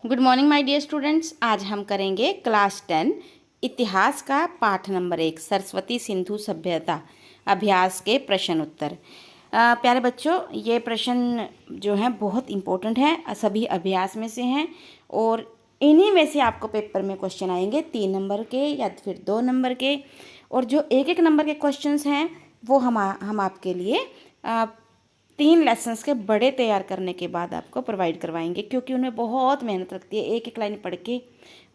Good morning my dear students. आज हम करेंगे क्लास 10 इतिहास का पाठ नंबर 1 सरस्वती सिंधु सभ्यता अभ्यास के प्रश्न उत्तर। प्यारे बच्चों, ये प्रश्न जो हैं बहुत इम्पोर्टेंट हैं, सभी अभ्यास में से हैं और इन्हीं में से आपको पेपर में क्वेश्चन आएंगे 3 नंबर के या फिर 2 नंबर के। और जो एक एक नंबर के क्वेश्चंस हैं वो हम आपके लिए 3 लेसन्स के बड़े तैयार करने के बाद आपको प्रोवाइड करवाएंगे, क्योंकि उनमें बहुत मेहनत लगती है। एक एक लाइन पढ़ के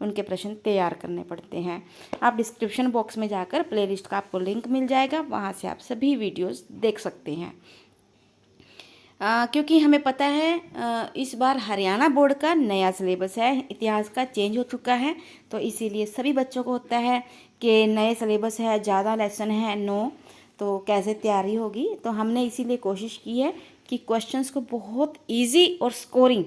उनके प्रश्न तैयार करने पड़ते हैं। आप डिस्क्रिप्शन बॉक्स में जाकर प्लेलिस्ट का आपको लिंक मिल जाएगा, वहाँ से आप सभी वीडियोस देख सकते हैं। क्योंकि हमें पता है इस बार हरियाणा बोर्ड का नया सिलेबस है, इतिहास का चेंज हो चुका है, तो इसीलिए सभी बच्चों को होता है कि नए सिलेबस है, ज़्यादा लेसन है, तो कैसे तैयारी होगी। तो हमने इसीलिए कोशिश की है कि क्वेश्चंस को बहुत इजी और स्कोरिंग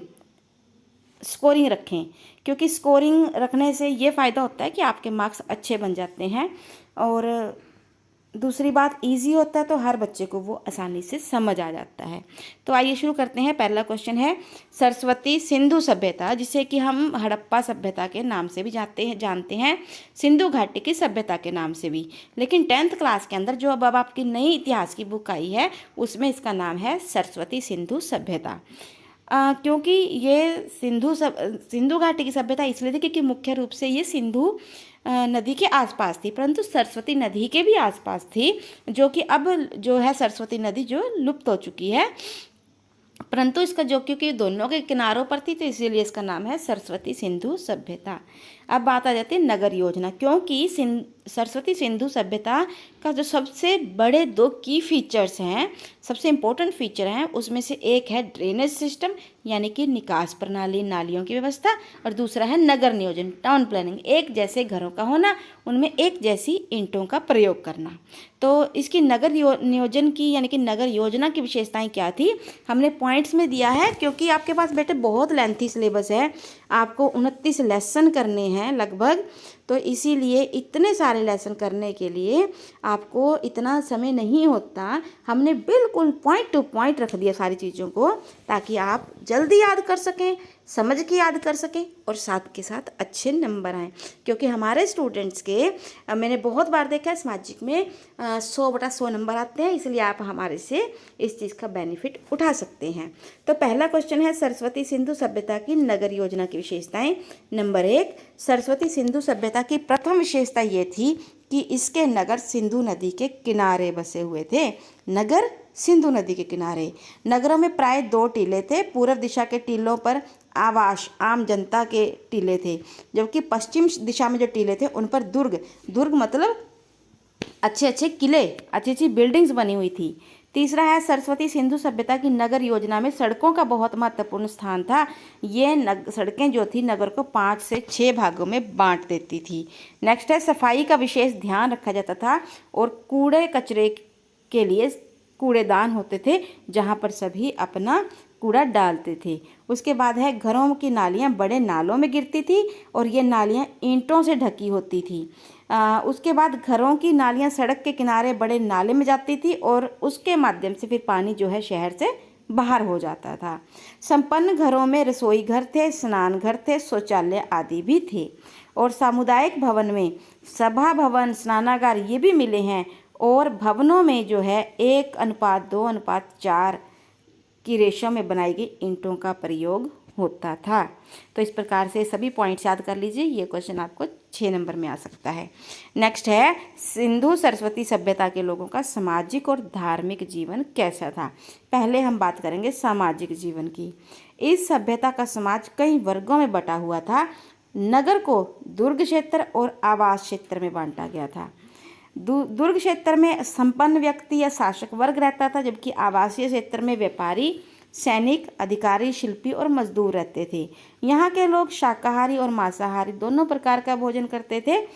रखें, क्योंकि स्कोरिंग रखने से ये फ़ायदा होता है कि आपके मार्क्स अच्छे बन जाते हैं और दूसरी बात इजी होता है तो हर बच्चे को वो आसानी से समझ आ जाता है। तो आइए शुरू करते हैं। पहला क्वेश्चन है सरस्वती सिंधु सभ्यता, जिसे कि हम हड़प्पा सभ्यता के नाम से भी जानते हैं, सिंधु घाटी की सभ्यता के नाम से भी। लेकिन 10th क्लास के अंदर जो अब आपकी नई इतिहास की बुक आई है उसमें इसका नाम है सरस्वती सिंधु सभ्यता। क्योंकि ये सिंधु घाटी की सभ्यता इसलिए थी क्योंकि मुख्य रूप से ये सिंधु नदी के आसपास थी, परंतु सरस्वती नदी के भी आसपास थी, जो कि अब जो है सरस्वती नदी जो लुप्त हो चुकी है, परंतु इसका जो क्योंकि दोनों के किनारों पर थी तो इसीलिए इसका नाम है सरस्वती सिंधु सभ्यता। अब बात आ जाती है नगर योजना, क्योंकि सरस्वती सिंधु सभ्यता का जो सबसे बड़े 2 की फीचर्स हैं, सबसे इम्पोर्टेंट फीचर हैं, उसमें से एक है ड्रेनेज सिस्टम यानी कि निकास प्रणाली, नालियों की व्यवस्था, और दूसरा है नगर नियोजन, टाउन प्लानिंग, एक जैसे घरों का होना, उनमें एक जैसी ईंटों का प्रयोग करना। तो इसकी नगर नियोजन की यानी कि नगर योजना की विशेषताएं क्या थी, हमने पॉइंट्स में दिया है, क्योंकि आपके पास बेटे बहुत लेंथी सिलेबस है, आपको 29 लेसन करने हैं लगभग, तो इसीलिए इतने सारे लेसन करने के लिए आपको इतना समय नहीं होता। हमने बिल्कुल पॉइंट टू पॉइंट रख दिया सारी चीज़ों को, ताकि आप जल्दी याद कर सकें, समझ के याद कर सकें और साथ के साथ अच्छे नंबर आएँ। क्योंकि हमारे स्टूडेंट्स के मैंने बहुत बार देखा है सामाजिक में 100/100 नंबर आते हैं, इसलिए आप हमारे से इस चीज़ का बेनिफिट उठा सकते हैं। तो पहला क्वेश्चन है सरस्वती सिंधु सभ्यता की नगर योजना की विशेषताएं। नंबर 1, सरस्वती सिंधु सभ्यता की प्रथम विशेषता ये थी कि इसके नगर सिंधु नदी के किनारे बसे हुए थे। नगर सिंधु नदी के किनारे। नगरों में प्राय 2 टीले थे। पूर्व दिशा के टीलों पर आवास, आम जनता के टीले थे, जबकि पश्चिम दिशा में जो टीले थे उन पर दुर्ग मतलब अच्छे अच्छे किले, अच्छी अच्छी बिल्डिंग्स बनी हुई थी। तीसरा है सरस्वती सिंधु सभ्यता की नगर योजना में सड़कों का बहुत महत्वपूर्ण स्थान था। ये सड़कें जो थी नगर को 5 से 6 भागों में बांट देती थी। नेक्स्ट है सफाई का विशेष ध्यान रखा जाता था और कूड़े कचरे के लिए कूड़ेदान होते थे, जहाँ पर सभी अपना कूड़ा डालते थे। उसके बाद है घरों की नालियाँ बड़े नालों में गिरती थी और ये नालियाँ ईंटों से ढकी होती थी। उसके बाद घरों की नालियाँ सड़क के किनारे बड़े नाले में जाती थी और उसके माध्यम से फिर पानी जो है शहर से बाहर हो जाता था। संपन्न घरों में रसोई घर थे, स्नान घर थे, शौचालय आदि भी थे और सामुदायिक भवन में सभा भवन, स्नानागार ये भी मिले हैं और भवनों में जो है 1:2:4 की रेशो में बनाई गई ईंटों का प्रयोग होता था। तो इस प्रकार से सभी पॉइंट्स याद कर लीजिए, ये क्वेश्चन आपको 6 नंबर में आ सकता है। नेक्स्ट है सिंधु सरस्वती सभ्यता के लोगों का सामाजिक और धार्मिक जीवन कैसा था। पहले हम बात करेंगे सामाजिक जीवन की। इस सभ्यता का समाज कई वर्गों में बटा हुआ था। नगर को दुर्ग क्षेत्र और आवास क्षेत्र में बांटा गया था। दुर्ग क्षेत्र में संपन्न व्यक्ति या शासक वर्ग रहता था, जबकि आवासीय क्षेत्र में व्यापारी, सैनिक, अधिकारी, शिल्पी और मजदूर रहते थे। यहाँ के लोग शाकाहारी और मांसाहारी दोनों प्रकार का भोजन करते थे।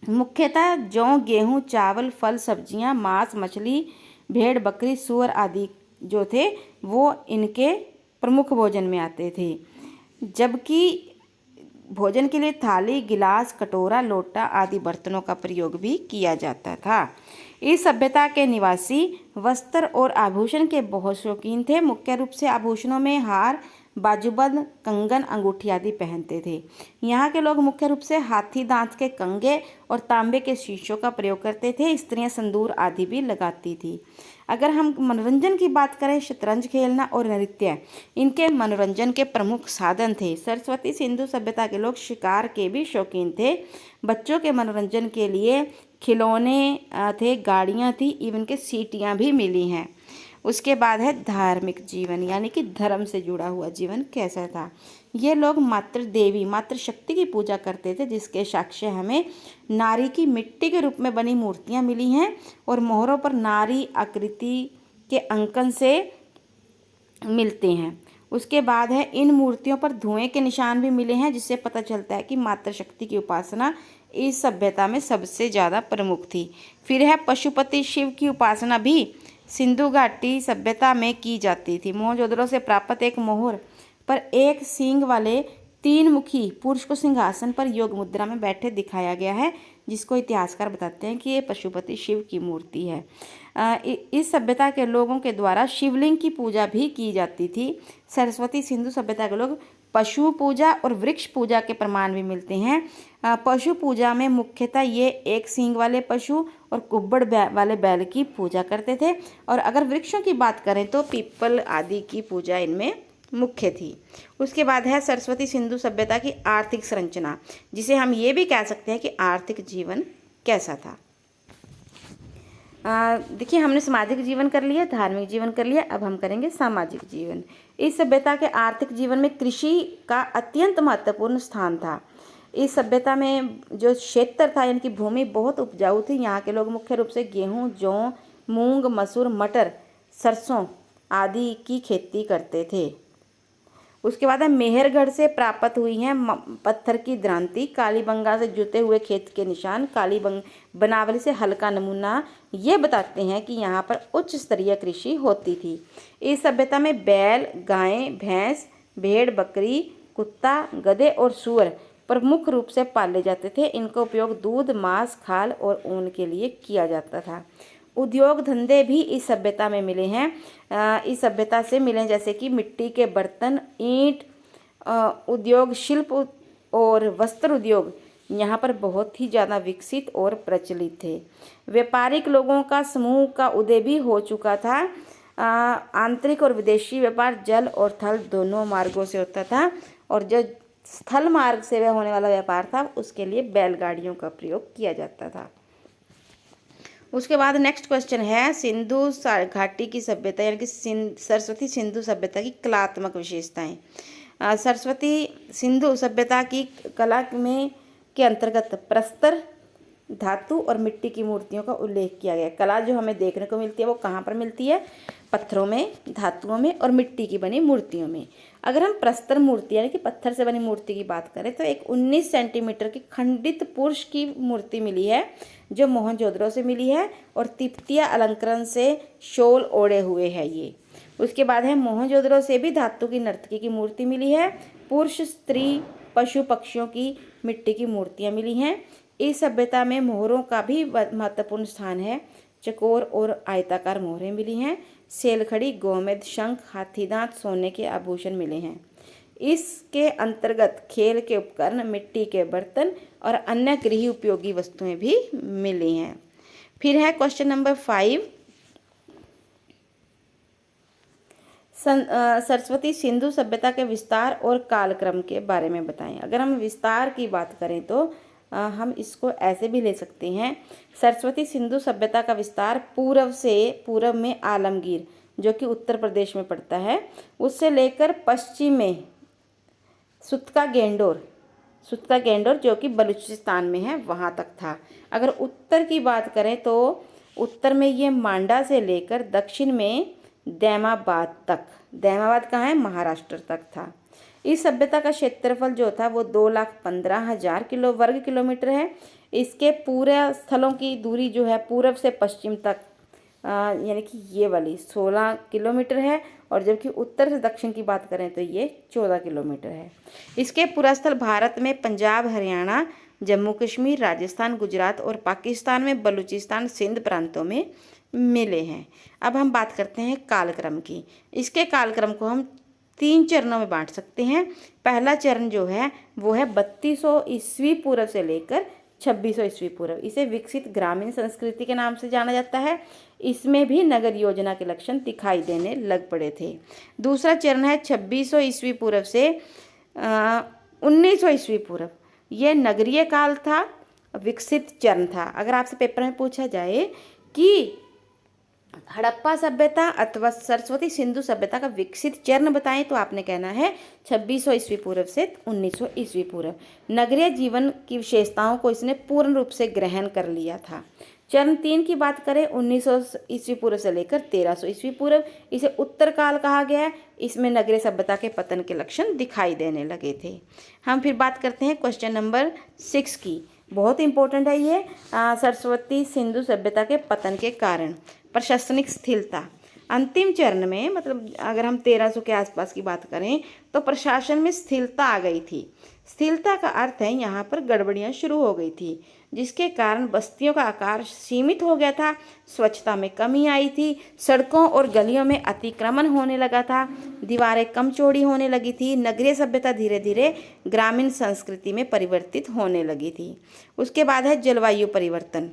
मुख्यतः जौ, गेहूँ, चावल, फल, सब्जियाँ, मांस, मछली, भेड़, बकरी, सूअर आदि जो थे वो इनके प्रमुख भोजन में आते थे। जबकि भोजन के लिए थाली, गिलास, कटोरा, लोटा आदि बर्तनों का प्रयोग भी किया जाता था। इस सभ्यता के निवासी वस्त्र और आभूषण के बहुत शौकीन थे। मुख्य रूप से आभूषणों में हार, बाजूबंद, कंगन, अंगूठी आदि पहनते थे। यहाँ के लोग मुख्य रूप से हाथी दांत के कंगे और तांबे के शीशों का प्रयोग करते थे। स्त्रियां सिंदूर आदि भी लगाती थी। अगर हम मनोरंजन की बात करें, शतरंज खेलना और नृत्य इनके मनोरंजन के प्रमुख साधन थे। सरस्वती सिंधु सभ्यता के लोग शिकार के भी शौकीन थे। बच्चों के मनोरंजन के लिए खिलौने थे, गाड़ियाँ थी, इवन के सीटियाँ भी मिली हैं। उसके बाद है धार्मिक जीवन, यानी कि धर्म से जुड़ा हुआ जीवन कैसा था। ये लोग मातृ देवी, मातृ शक्ति की पूजा करते थे, जिसके साक्ष्य हमें नारी की मिट्टी के रूप में बनी मूर्तियाँ मिली हैं और मोहरों पर नारी आकृति के अंकन से मिलते हैं। उसके बाद है इन मूर्तियों पर धुएं के निशान भी मिले हैं, जिससे पता चलता है कि मातृशक्ति की उपासना इस सभ्यता में सबसे ज़्यादा प्रमुख थी। फिर है पशुपति शिव की उपासना भी सिंधु घाटी सभ्यता में की जाती थी। मोहनजोदड़ो से प्राप्त एक मोहर पर एक सींग वाले 3 मुखी पुरुष को सिंहासन पर योग मुद्रा में बैठे दिखाया गया है, जिसको इतिहासकार बताते हैं कि ये पशुपति शिव की मूर्ति है। इस सभ्यता के लोगों के द्वारा शिवलिंग की पूजा भी की जाती थी। सरस्वती सिंधु सभ्यता के लोग पशु पूजा और वृक्ष पूजा के प्रमाण भी मिलते हैं। पशु पूजा में मुख्यतः ये एक सींग वाले पशु और कुब्बड़ वाले बैल की पूजा करते थे। और अगर वृक्षों की बात करें तो पीपल आदि की पूजा इनमें मुख्य थी। उसके बाद है सरस्वती सिंधु सभ्यता की आर्थिक संरचना, जिसे हम ये भी कह सकते हैं कि आर्थिक जीवन कैसा था। देखिए, हमने सामाजिक जीवन कर लिया, धार्मिक जीवन कर लिया, अब हम करेंगे सामाजिक जीवन। इस सभ्यता के आर्थिक जीवन में कृषि का अत्यंत महत्वपूर्ण स्थान था। इस सभ्यता में जो क्षेत्र था, यानी कि भूमि बहुत उपजाऊ थी। यहाँ के लोग मुख्य रूप से गेहूँ, जौ, मूंग, मसूर, मटर, सरसों आदि की खेती करते थे। उसके बाद है मेहरगढ़ से प्राप्त हुई हैं पत्थर की द्रांति, कालीबंगा से जुते हुए खेत के निशान, बनावली से हल्का नमूना ये बताते हैं कि यहाँ पर उच्च स्तरीय कृषि होती थी। इस सभ्यता में बैल, गायें, भैंस, भेड़, बकरी, कुत्ता, गधे और सूअर प्रमुख रूप से पाले जाते थे। इनका उपयोग दूध, मांस, खाल और ऊन के लिए किया जाता था। उद्योग धंधे भी इस सभ्यता में मिले हैं, इस सभ्यता से मिले, जैसे कि मिट्टी के बर्तन, ईंट उद्योग, शिल्प और वस्त्र उद्योग यहाँ पर बहुत ही ज़्यादा विकसित और प्रचलित थे। व्यापारिक लोगों का समूह का उदय भी हो चुका था। आंतरिक और विदेशी व्यापार जल और थल दोनों मार्गों से होता था, और जो स्थल मार्ग से होने वाला व्यापार था उसके लिए बैलगाड़ियों का प्रयोग किया जाता था। उसके बाद नेक्स्ट क्वेश्चन है सिंधु घाटी की सभ्यता, यानी कि सरस्वती सिंधु सभ्यता की कलात्मक विशेषताएं। सरस्वती सिंधु सभ्यता की कला में के अंतर्गत प्रस्तर, धातु और मिट्टी की मूर्तियों का उल्लेख किया गया। कला जो हमें देखने को मिलती है वो कहाँ पर मिलती है? पत्थरों में, धातुओं में और मिट्टी की बनी मूर्तियों में। अगर हम प्रस्तर मूर्ति यानी कि पत्थर से बनी मूर्ति की बात करें तो एक 19 सेंटीमीटर की खंडित पुरुष की मूर्ति मिली है, जो मोहनजोदड़ो से मिली है, और तिब्बतीय अलंकरण से शॉल ओढ़े हुए है ये। उसके बाद है मोहनजोदड़ो से भी धातु की नर्तकी की मूर्ति मिली है। पुरुष, स्त्री, पशु पक्षियों की मिट्टी की मूर्तियाँ मिली हैं। इस सभ्यता में मोहरों का भी महत्वपूर्ण स्थान है। चकोर और आयताकार मोहरें मिली हैं। सेलखड़ी, गोमेद, शंख, हाथीदांत, सोने के आभूषण मिले हैं। इसके अंतर्गत खेल के उपकरण, मिट्टी के बर्तन और अन्य गृह उपयोगी वस्तुएं भी मिली हैं। फिर है क्वेश्चन नंबर 5, सरस्वती सिंधु सभ्यता के विस्तार और कालक्रम के बारे में बताएं। अगर हम विस्तार की बात करें तो हम इसको ऐसे भी ले सकते हैं। सरस्वती सिंधु सभ्यता का विस्तार पूर्व में आलमगीर, जो कि उत्तर प्रदेश में पड़ता है, उससे लेकर पश्चिम में सुतका गेंडोर जो कि बलूचिस्तान में है, वहाँ तक था। अगर उत्तर की बात करें तो उत्तर में ये मांडा से लेकर दक्षिण में दैमाबाद कहाँ है? महाराष्ट्र तक था। इस सभ्यता का क्षेत्रफल जो था वो 2,15,000 वर्ग किलोमीटर है। इसके पूरे स्थलों की दूरी जो है पूर्व से पश्चिम तक यानी कि ये वाली 16 किलोमीटर है, और जबकि उत्तर से दक्षिण की बात करें तो ये 14 किलोमीटर है। इसके पुरास्थल भारत में पंजाब, हरियाणा, जम्मू कश्मीर, राजस्थान, गुजरात और पाकिस्तान में बलूचिस्तान, सिंध प्रांतों में मिले हैं। अब हम बात करते हैं कालक्रम की। इसके कालक्रम को हम 3 चरणों में बांट सकते हैं। पहला चरण जो है वो है 3200 ईस्वी पूर्व से लेकर 2600 ईस्वी पूर्व। इसे विकसित ग्रामीण संस्कृति के नाम से जाना जाता है। इसमें भी नगर योजना के लक्षण दिखाई देने लग पड़े थे। दूसरा चरण है 2600 ईस्वी पूर्व से 1900 ईस्वी पूर्व। ये नगरीय काल था, विकसित चरण था। अगर आपसे पेपर में पूछा जाए कि हड़प्पा सभ्यता अथवा सरस्वती सिंधु सभ्यता का विकसित चरण बताएं तो आपने कहना है 2600 ईस्वी पूर्व से 1900 ईस्वी पूर्व। नगरीय जीवन की विशेषताओं को इसने पूर्ण रूप से ग्रहण कर लिया था। चरण 3 की बात करें 1900 ईस्वी पूर्व से लेकर 1300 ईस्वी पूर्व, इसे उत्तर काल कहा गया है। इसमें नगरीय सभ्यता के पतन के लक्षण दिखाई देने लगे थे। हम फिर बात करते हैं क्वेश्चन नंबर 6 की। बहुत इंपॉर्टेंट है ये, सरस्वती सिंधु सभ्यता के पतन के कारण। प्रशासनिक स्थिरता अंतिम चरण में, मतलब अगर हम 1300 के आसपास की बात करें तो प्रशासन में स्थिरता आ गई थी। स्थिरता का अर्थ है यहाँ पर गड़बड़ियाँ शुरू हो गई थी, जिसके कारण बस्तियों का आकार सीमित हो गया था, स्वच्छता में कमी आई थी, सड़कों और गलियों में अतिक्रमण होने लगा था, दीवारें कम चौड़ी होने लगी थी। नगरीय सभ्यता धीरे धीरे ग्रामीण संस्कृति में परिवर्तित होने लगी थी। उसके बाद है जलवायु परिवर्तन।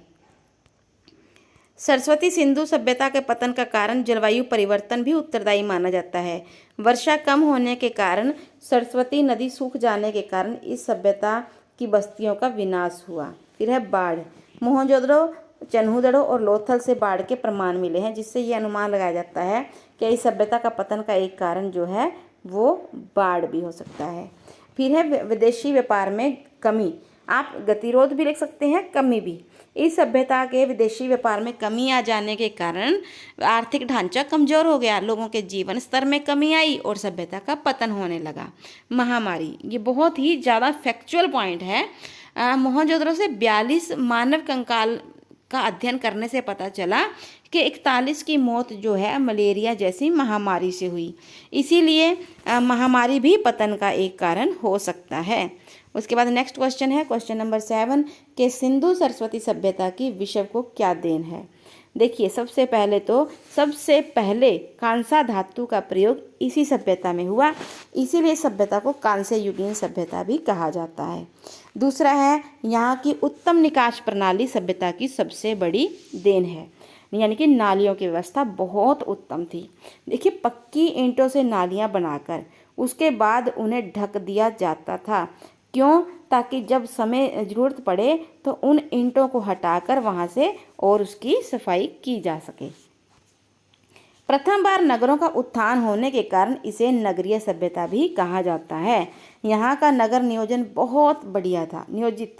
सरस्वती सिंधु सभ्यता के पतन का कारण जलवायु परिवर्तन भी उत्तरदायी माना जाता है। वर्षा कम होने के कारण, सरस्वती नदी सूख जाने के कारण इस सभ्यता की बस्तियों का विनाश हुआ। फिर है बाढ़। मोहनजोदड़ो, चन्हूदड़ो और लोथल से बाढ़ के प्रमाण मिले हैं, जिससे ये अनुमान लगाया जाता है कि इस सभ्यता का पतन का एक कारण जो है वो बाढ़ भी हो सकता है। फिर है विदेशी व्यापार में कमी। आप गतिरोध भी लिख सकते हैं, कमी भी। इस सभ्यता के विदेशी व्यापार में कमी आ जाने के कारण आर्थिक ढांचा कमजोर हो गया, लोगों के जीवन स्तर में कमी आई और सभ्यता का पतन होने लगा। महामारी, ये बहुत ही ज़्यादा फैक्चुअल पॉइंट है। मोहनजोदड़ो से 42 मानव कंकाल का अध्ययन करने से पता चला कि 41 की मौत जो है मलेरिया जैसी महामारी से हुई। इसीलिए महामारी भी पतन का एक कारण हो सकता है। उसके बाद नेक्स्ट क्वेश्चन है क्वेश्चन नंबर 7 कि सिंधु सरस्वती सभ्यता की विश्व को क्या देन है। देखिए, सबसे पहले कांसा धातु का प्रयोग इसी सभ्यता में हुआ, इसीलिए सभ्यता को कांस्य युगीन सभ्यता भी कहा जाता है। दूसरा है यहाँ की उत्तम निकास प्रणाली सभ्यता की सबसे बड़ी देन है, यानी कि नालियों की व्यवस्था बहुत उत्तम थी। देखिए, पक्की ईंटों से नालियाँ बनाकर उसके बाद उन्हें ढक दिया जाता था। क्यों? ताकि जब समय ज़रूरत पड़े तो उन ईंटों को हटाकर वहाँ से और उसकी सफाई की जा सके। प्रथम बार नगरों का उत्थान होने के कारण इसे नगरीय सभ्यता भी कहा जाता है। यहाँ का नगर नियोजन बहुत बढ़िया था। नियोजित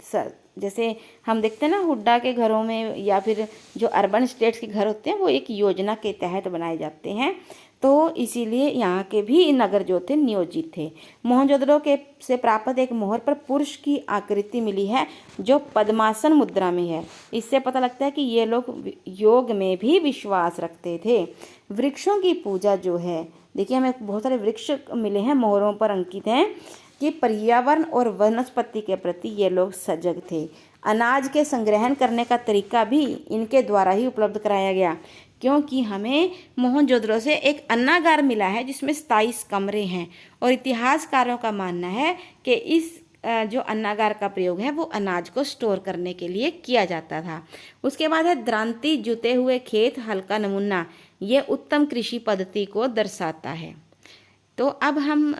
जैसे हम देखते हैं ना हुड्डा के घरों में या फिर जो अर्बन स्टेट्स के घर होते हैं वो एक योजना के तहत बनाए जाते हैं, तो इसीलिए यहाँ के भी नगर जो थे नियोजित थे। मोहनजोदड़ो के से प्राप्त एक मोहर पर पुरुष की आकृति मिली है जो पद्मासन मुद्रा में है। इससे पता लगता है कि ये लोग योग में भी विश्वास रखते थे। वृक्षों की पूजा जो है, देखिए हमें बहुत सारे वृक्ष मिले हैं, मोहरों पर अंकित हैं कि पर्यावरण और वनस्पति के प्रति ये लोग सजग थे। अनाज के संग्रहण करने का तरीका भी इनके द्वारा ही उपलब्ध कराया गया, क्योंकि हमें मोहनजोदड़ो से एक अन्नागार मिला है जिसमें 27 कमरे हैं और इतिहासकारों का मानना है कि इस जो अन्नागार का प्रयोग है वो अनाज को स्टोर करने के लिए किया जाता था। उसके बाद है द्रांति, जुते हुए खेत, हल्का नमूना। ये उत्तम कृषि पद्धति को दर्शाता है। तो अब हम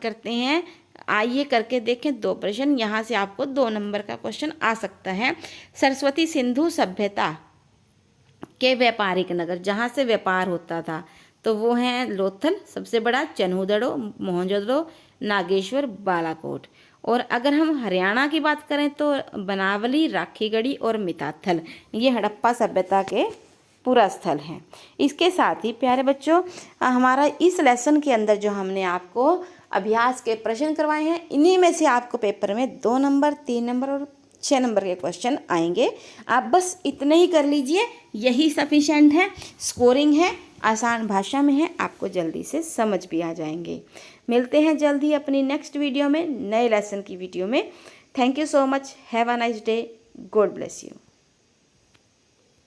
करते हैं, आइए करके देखें 2 प्रश्न। यहाँ से आपको 2 नंबर का क्वेश्चन आ सकता है। सरस्वती सिंधु सभ्यता के व्यापारिक नगर जहाँ से व्यापार होता था तो वो हैं लोथल सबसे बड़ा, चन्हूदड़ो, मोहनजोदड़ो, नागेश्वर, बालाकोट। और अगर हम हरियाणा की बात करें तो बनावली, राखीगढ़ी और मिताथल, ये हड़प्पा सभ्यता के पूरा स्थल हैं। इसके साथ ही प्यारे बच्चों, हमारा इस लेसन के अंदर जो हमने आपको अभ्यास के प्रश्न करवाए हैं, इन्हीं में से आपको पेपर में 2 नंबर, 3 नंबर और 6 नंबर के क्वेश्चन आएंगे। आप बस इतने ही कर लीजिए, यही सफिशिएंट है। स्कोरिंग है, आसान भाषा में है, आपको जल्दी से समझ भी आ जाएंगे। मिलते हैं जल्दी अपनी नेक्स्ट वीडियो में, नए लेसन की वीडियो में। Thank you so much. Have a nice day. God bless you.